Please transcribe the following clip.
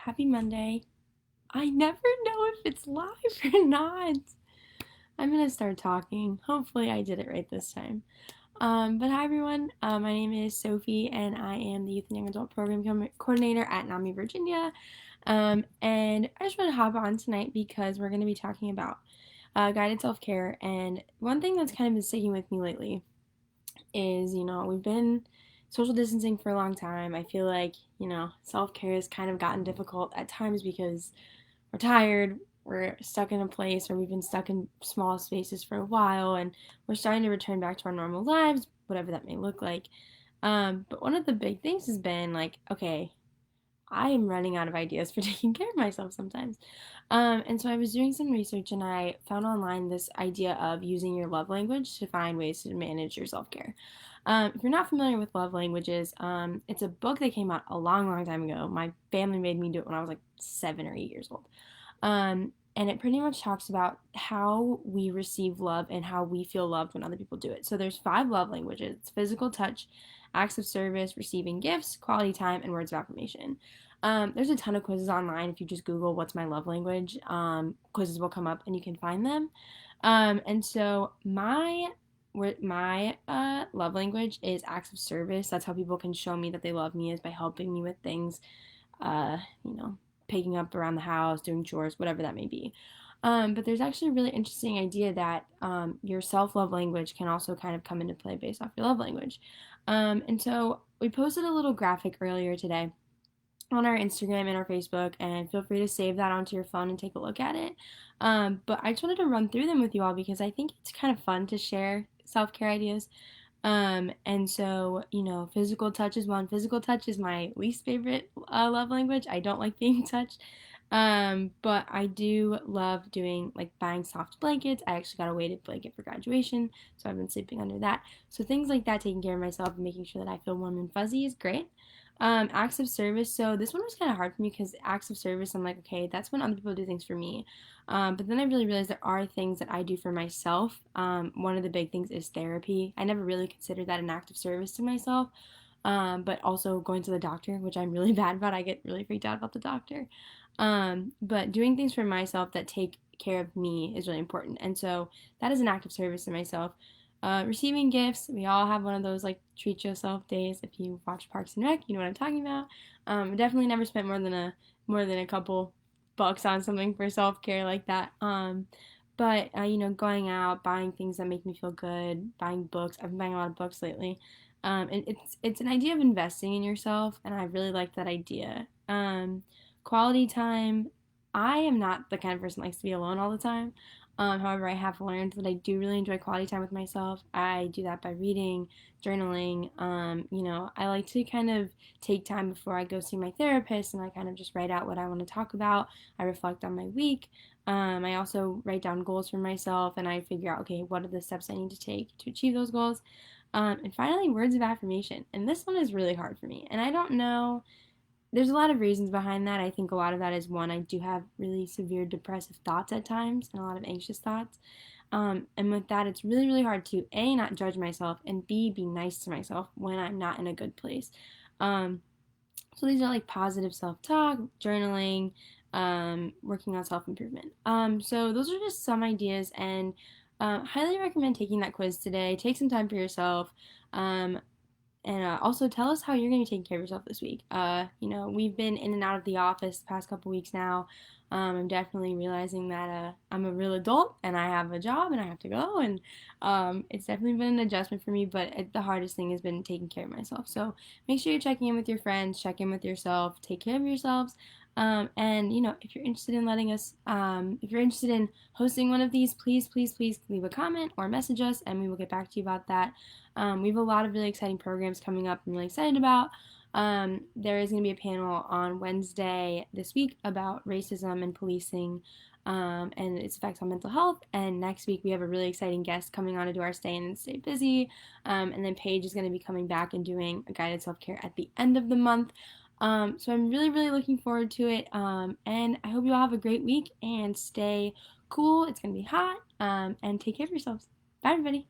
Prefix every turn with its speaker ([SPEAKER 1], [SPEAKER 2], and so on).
[SPEAKER 1] Happy Monday. I never know if it's live or not. I'm gonna start talking. Hopefully, I did it right this time. But hi everyone. My name is Sophie, and I am the Youth and Young Adult Program Coordinator at NAMI, Virginia. And I just want to hop on tonight because we're going to be talking about guided self care. And one thing that's kind of been sticking with me lately is, we've been social distancing for a long time. I feel like, self care has kind of gotten difficult at times because we're tired, we're stuck in a place, or we've been stuck in small spaces for a while, and we're starting to return back to our normal lives, whatever that may look like. But one of the big things has been like, okay, I am running out of ideas for taking care of myself sometimes. And so I was doing some research and I found online this idea of using your love language to find ways to manage your self care. If you're not familiar with love languages, it's a book that came out a long, long time ago. My family made me do it when I was like 7 or 8 years old. And it pretty much talks about how we receive love and how we feel loved when other people do it. So there's 5 love languages: it's physical touch, acts of service, receiving gifts, quality time, and words of affirmation. There's a ton of quizzes online. If you just Google "what's my love language," quizzes will come up and you can find them. And so my love language is acts of service. That's how people can show me that they love me, is by helping me with things, uh, you know, picking up around the house, doing chores, whatever that may be. But there's actually a really interesting idea that your self love language can also kind of come into play based off your love language. And so we posted a little graphic earlier today on our Instagram and our Facebook, and feel free to save that onto your phone and take a look at it. But I just wanted to run through them with you all because I think it's kind of fun to share self care ideas. And so, physical touch is one. Physical touch is my least favorite love language. I don't like being touched. But I do love doing, like, buying soft blankets. I actually got a weighted blanket for graduation, so I've been sleeping under that. So things like that, taking care of myself and making sure that I feel warm and fuzzy, is great. Acts of service. So this one was kind of hard for me because acts of service, I'm like, okay, that's when other people do things for me. But then I really realized there are things that I do for myself. One of the big things is therapy. I never really considered that an act of service to myself. But also going to the doctor, which I'm really bad about. I get really freaked out about the doctor. But doing things for myself that take care of me is really important. And so that is an act of service to myself. Receiving gifts, we all have one of those like treat yourself days. If you watch Parks and Rec, you know what I'm talking about. Definitely never spent more than a couple bucks on something for self care like that. But going out, buying things that make me feel good, buying books. I've been buying a lot of books lately. And it's an idea of investing in yourself, and I really like that idea. Quality time. I am not the kind of person that likes to be alone all the time. However, I have learned that I do really enjoy quality time with myself. I do that by reading, journaling. I like to kind of take time before I go see my therapist, and I kind of just write out what I want to talk about. I reflect on my week. I also write down goals for myself, and I figure out, okay, what are the steps I need to take to achieve those goals. And finally, words of affirmation. And this one is really hard for me. And I don't know, there's a lot of reasons behind that. I think a lot of that is, one, I do have really severe depressive thoughts at times and a lot of anxious thoughts. And with that, it's really, really hard to A, not judge myself, and B, be nice to myself when I'm not in a good place. Um, so these are like positive self talk, journaling, working on self improvement. So those are just some ideas, and highly recommend taking that quiz today. Take some time for yourself. And also tell us how you're going to be taking care of yourself this week. We've been in and out of the office the past couple weeks now. I'm definitely realizing that I'm a real adult and I have a job and I have to go. And it's definitely been an adjustment for me, but the hardest thing has been taking care of myself. So make sure you're checking in with your friends, check in with yourself, take care of yourselves. And if you're interested in if you're interested in hosting one of these, please, please, please leave a comment or message us, and we will get back to you about that. We have a lot of really exciting programs coming up I'm really excited about. There is going to be a panel on Wednesday this week about racism and policing, and its effects on mental health. And next week we have a really exciting guest coming on to do our Stay In and Stay Busy. And then Paige is going to be coming back and doing a guided self-care at the end of the month. So I'm really, really looking forward to it. And I hope you all have a great week and stay cool. It's going to be hot. And take care of yourselves. Bye, everybody.